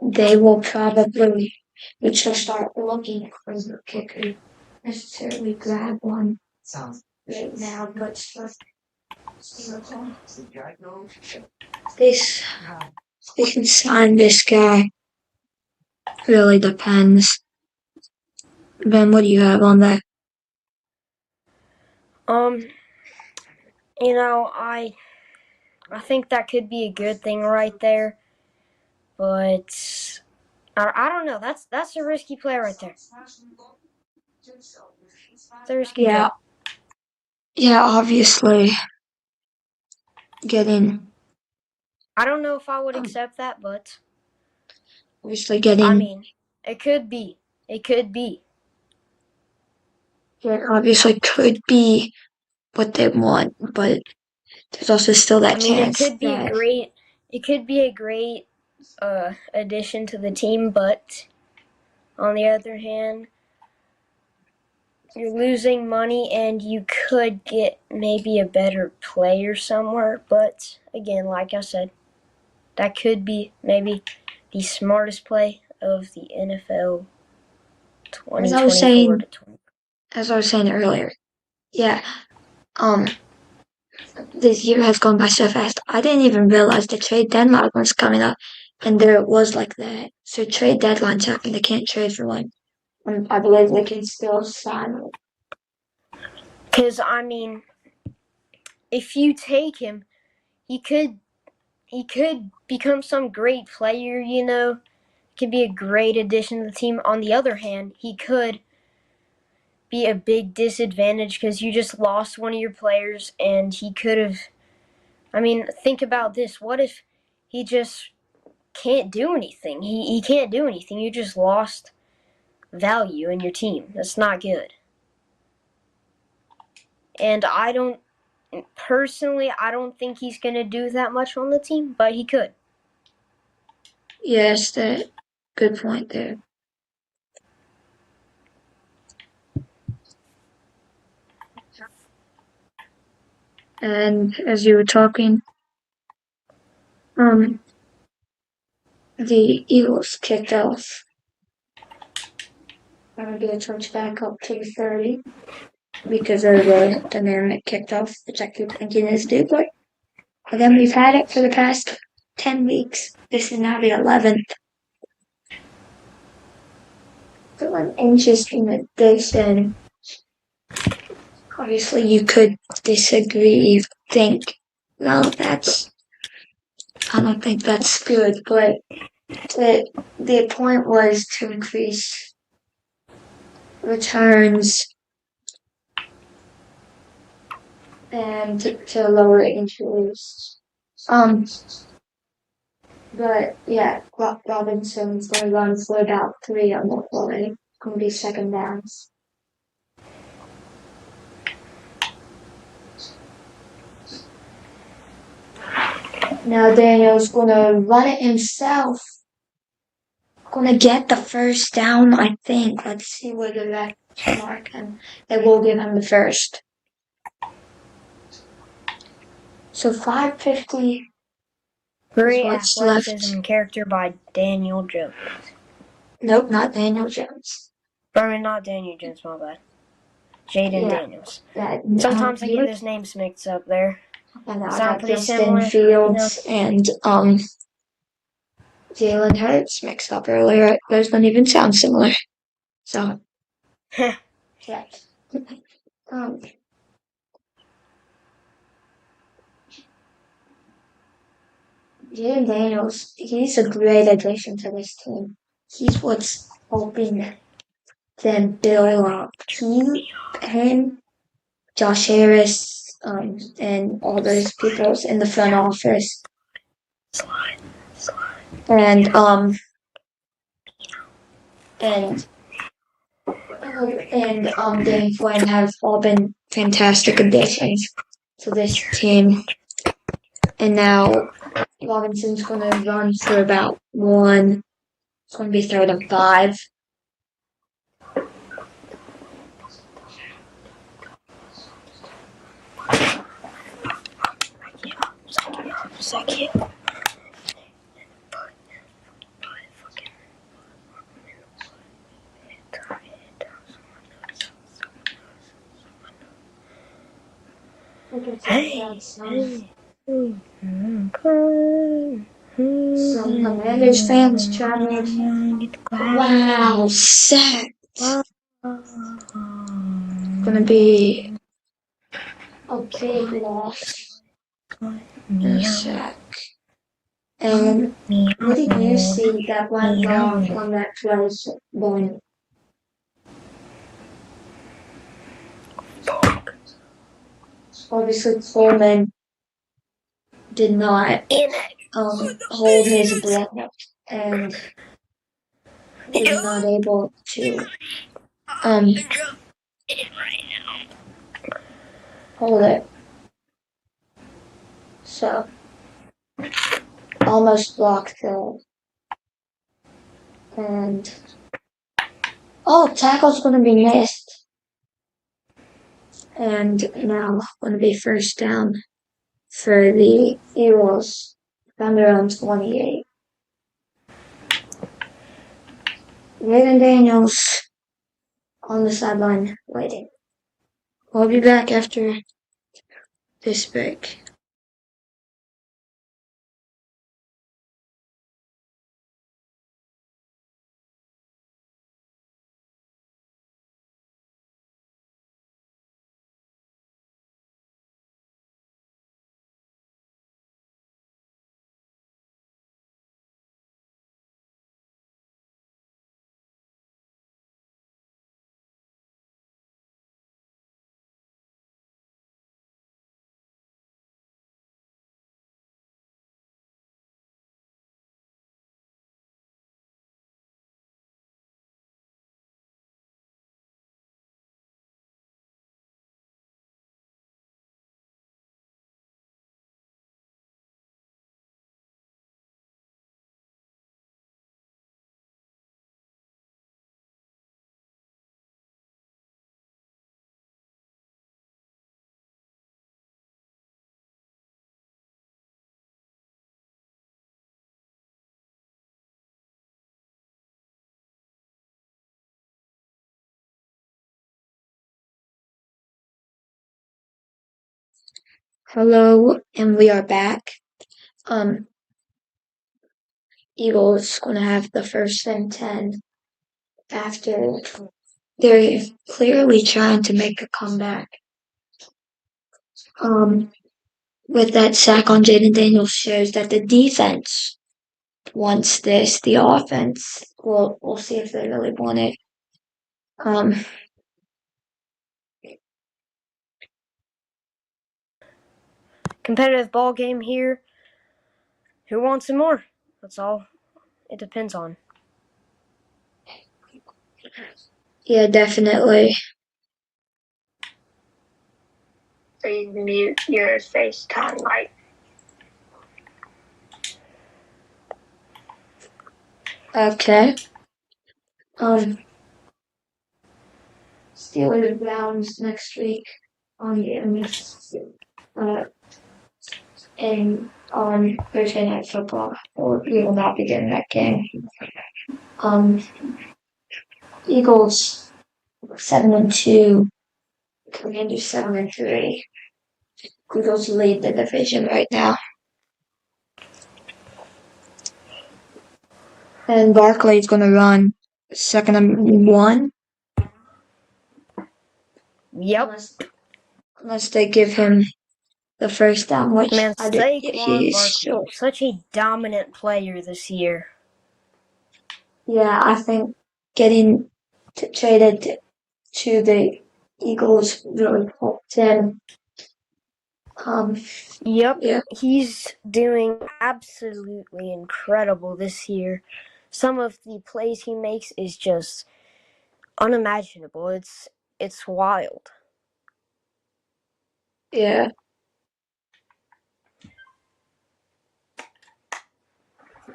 they will probably start looking for the kicker. Necessarily grab one right now, but they can sign this guy. Really depends. Ben, what do you have on that? You know, I think that could be a good thing right there, but I don't know. That's a risky play right there. It's a risky play. Yeah, obviously. I don't know if I would accept that, but obviously getting. I mean, it could be. It could be. It obviously could be what they want, but there's also still that chance. It could be a great addition to the team, but on the other hand, you're losing money and you could get maybe a better player somewhere. But again, like I said, that could be maybe the smartest play of the NFL 2024 to 20. As I was saying earlier, yeah, this year has gone by so fast. I didn't even realize the trade deadline was coming up, and there it was like that. So trade deadlines happen. They can't trade for one. I believe they can still sign him. Because, I mean, if you take him, he could become some great player, you know. Could be a great addition to the team. On the other hand, he could be a big disadvantage because you just lost one of your players and he could have. I mean, think about this. What if he just can't do anything? He can't do anything. You just lost value in your team. That's not good. And I don't think he's going to do that much on the team, but he could. Yes, that good point there. And as you were talking, the Eagles kicked off. I'm gonna get a touchback up to 30 because of the dynamic kickoff, which I keep thinking is due. But again, we've had it for the past 10 weeks. This is now the 11th. So an interesting addition. Obviously, you could disagree, think, no, I don't think that's good, but the point was to increase returns and to lower injuries. But yeah, Robinson's going to run for about 3 on the play. Going to be second downs. Now Daniel's going to run it himself. Going to get the first down, I think. Let's see where the left mark him. They will give him the first. So 5:50. Great What's athleticism left? character by Daniel Jones. Nope, not Daniel Jones. I mean, not Daniel Jones, my bad. Jaden Daniels. Sometimes I get those names mixed up there. And I Sound got pretty Justin similar, Fields and Jalen Hurts mixed up earlier. Those don't even sound similar. So yeah. Jaden Daniels, he's a great addition to this team. He's what's helping them build up. Him, Josh Harris, and all those people in the front office. And Dan Flynn have all been fantastic additions to this team. And now Robinson's going to run for about 1. It's going to be 3rd and 5. Some Commanders fans trying to. Wow, sacked. It's going to be a big loss. A sack. And what did you see that went wrong on that close one? Obviously, Coleman did not hold his breath and was not able to hold it. So almost blocked the and tackle's going to be missed. And now going to be first down for the Eagles on their own 28. Jaden Daniels on the sideline waiting. We'll be back after this break. Hello, and we are back. Eagles gonna have the first and 10 after they're clearly trying to make a comeback. With that sack on Jaden Daniels shows that the defense wants this. The offense, we'll see if they really want it. Competitive ball game here. Who wants some more? That's all it depends on. Yeah, definitely. Please mute your FaceTime mic. Okay. Steelers Browns next week on the and on Thursday Night Football. We will not be getting that game. Eagles 7-2, Commanders 7-3. Eagles lead the division right now. And Barkley's going to run 2nd-1. Yep. Unless they give him the first down, which Man, I do. Saquon Barkley, such a dominant player this year. Yeah, I think getting traded to the Eagles really helped him. Yep. Yeah. He's doing absolutely incredible this year. Some of the plays he makes is just unimaginable. It's wild. Yeah.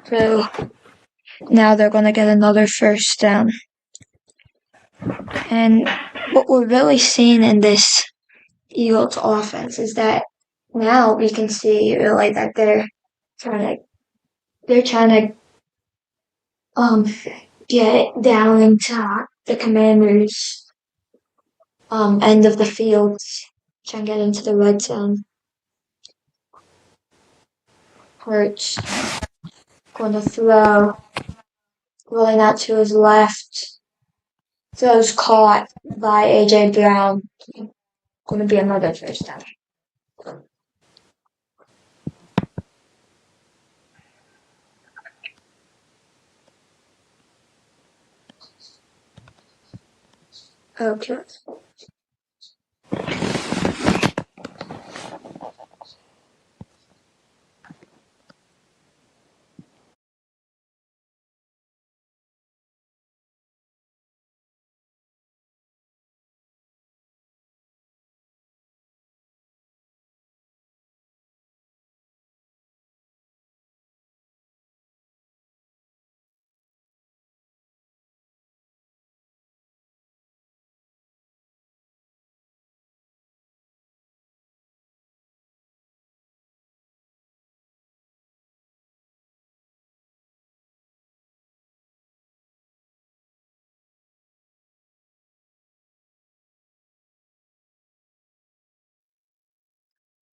So now they're going to get another first down. And what we're really seeing in this Eagles offense is that now we can see really that they're trying to get down into the Commanders end of the field, try and get into the red zone. Hurts going to throw, rolling out to his left. Throws caught by AJ Brown. Going to be another first down. Okay.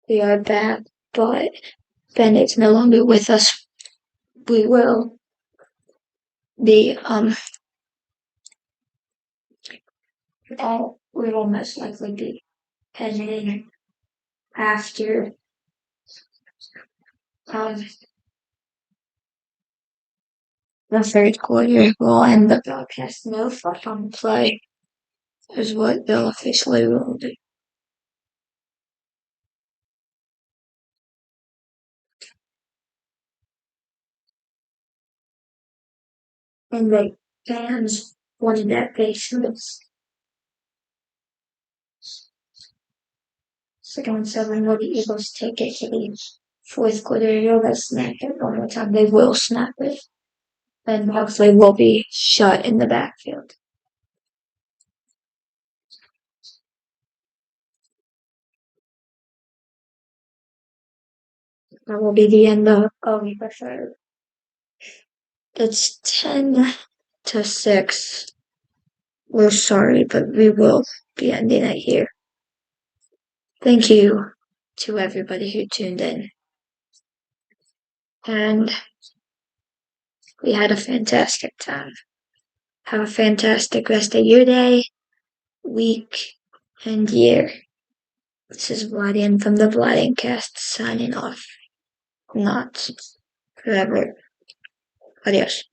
We are back, but Bennett's no longer with us. We will be we will most likely be heading after the third quarter. We'll end the broadcast. No fun play is what they'll officially will do. And the fans wanted that patience. 2nd-7, will the Eagles take it to the fourth quarter? They'll snap it one more time. They will snap it. And hopefully will be shut in the backfield. That will be the end of the third. It's 10-6. We're sorry, but we will be ending it here. Thank you. to everybody who tuned in. And we had a fantastic time. Have a fantastic rest of your day, week, and year. This is Vladian from the Vladian-Cast signing off. Not forever. Adios.